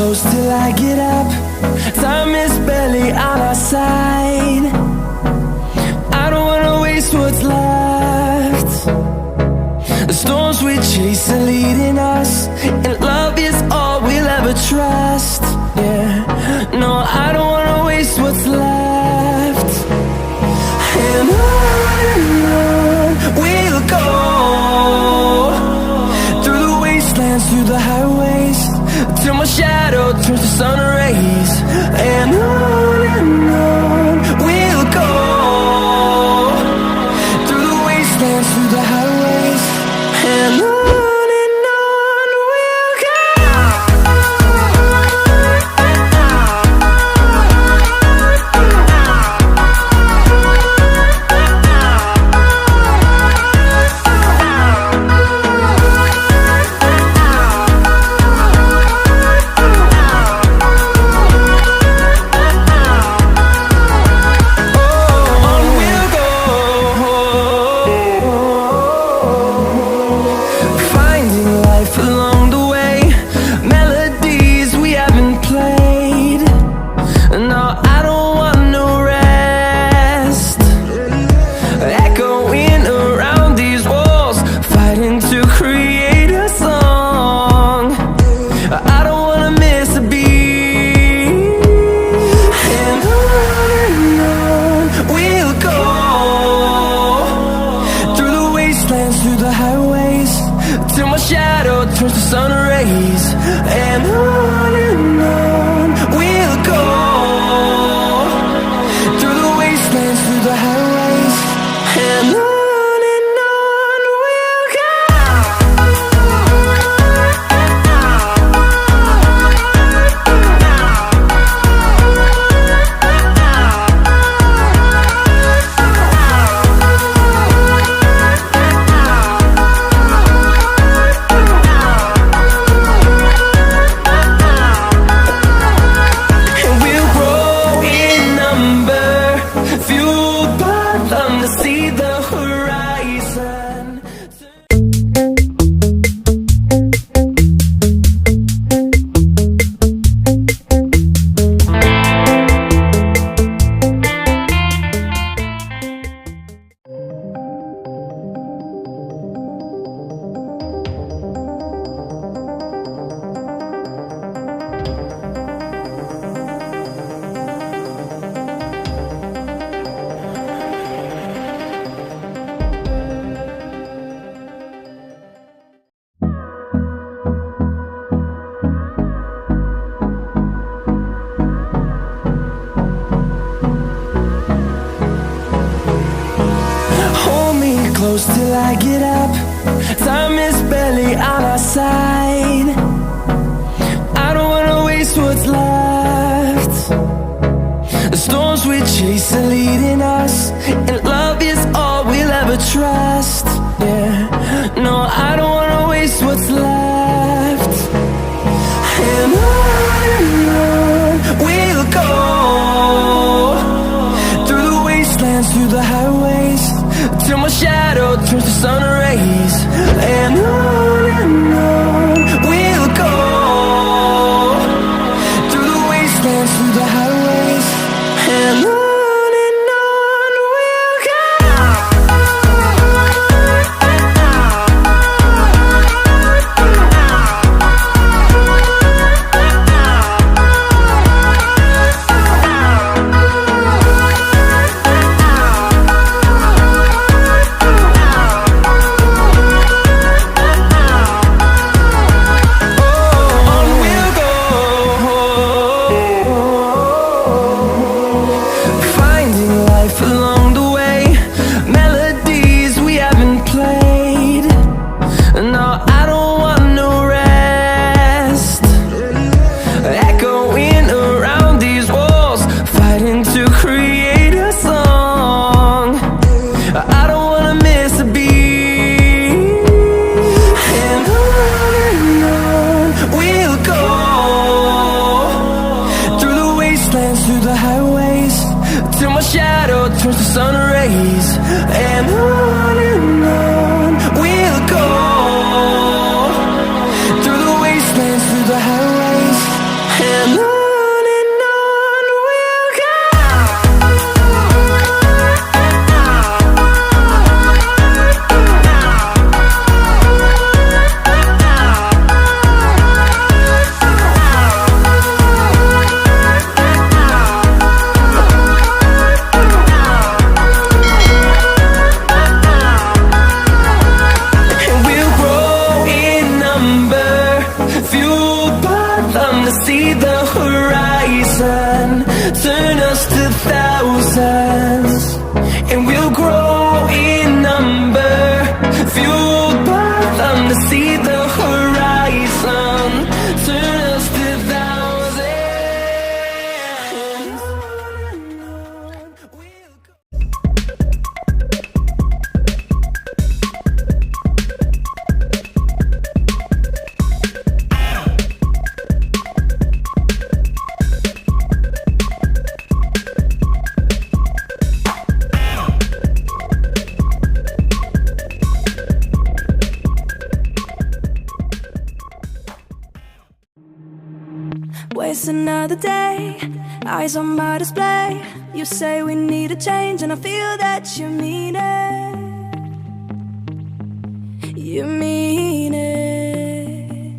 close till I get up. Time is barely on our side. I don't wanna waste what's left. The storms we chase are leading us, and love is all we'll ever trust. Yeah, no, I don't wanna waste what's left. And on we'll go, through the wastelands, through the highways, till my shadow turns to sun rays. And on we'll go, through the wastelands, through the highways, and on we'll go. Through the highways, till my shadow turns to sun rays. And on we'll go, through the wastelands, through the highways, and on we'll go. See the horizon. Close till I get up. Time is barely on our side. I don't wanna waste what's left. The storms we chase are leading us, and love is all we'll ever trust. Yeah, no, I don't wanna waste what's left. And on we'll go, through the wastelands, through the highways, till my shadow turns to sun rays. And on we'll go, through the wastelands, through the highways, and on we'll go. turns to sun rays, and on we'll go, through the wastelands, through the highways, Waste another day, eyes on my display. You say we need a change, and I feel that you mean it. You mean it.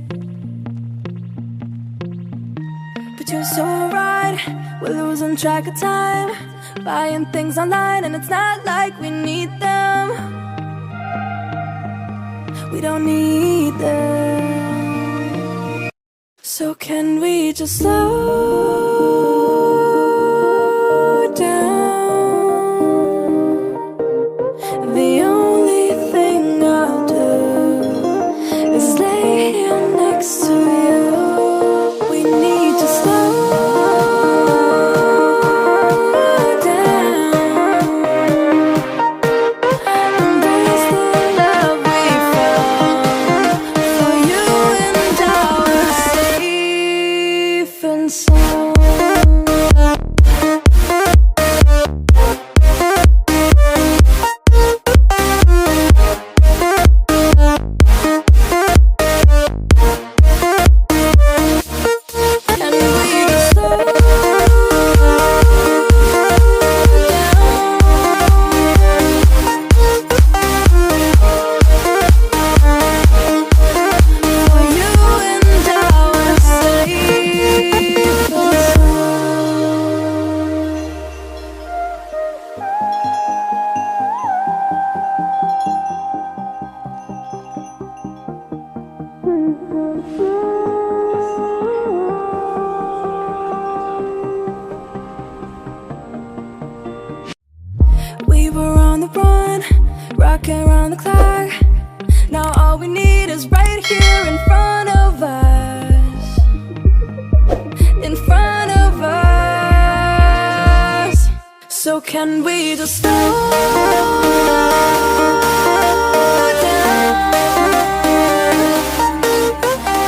But you're so right, we're losing track of time, buying things online, and it's not like we need them. We don't need them. So can we just slow down? The only thing I'll do is lay here next to you. We need to slow down. Embrace the love we found. For you and I were safe and sound. We were on the run, rocking around the clock. Now all we need is right here in front of us. In front of us. So can we just slow down?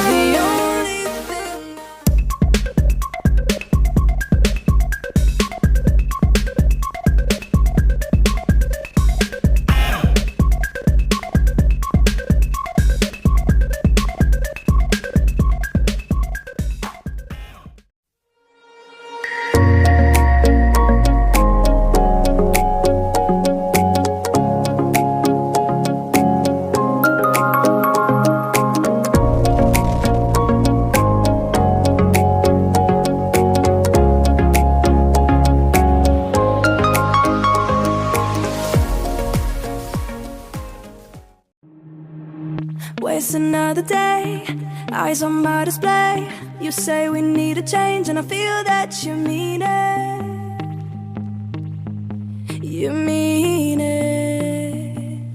The only thing waste another day, eyes on my display. You say we need a change, and I feel that you mean it. You mean it.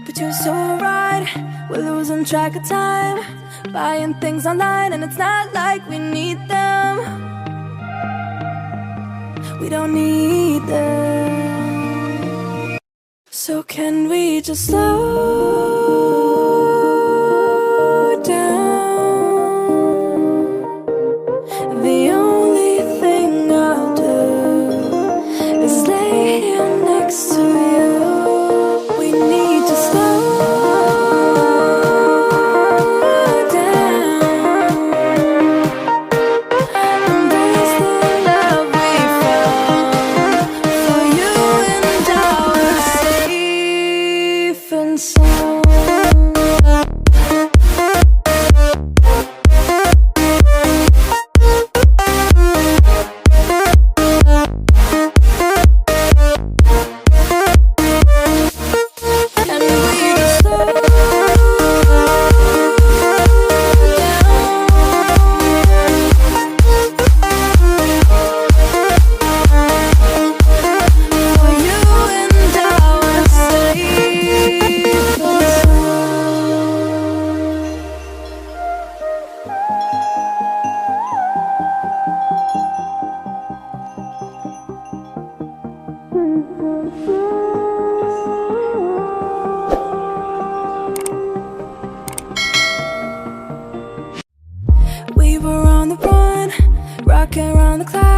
But you're so right, we're losing track of time, buying things online, and it's not like we need them. We don't need them. So can we just slow down? The only thing I'll do is lay here next to you. We need to slow down. Embrace the love we found. For you and I were safe and sound. And we just slow down. For you and I were safe and We were on the run, rocking around the clock.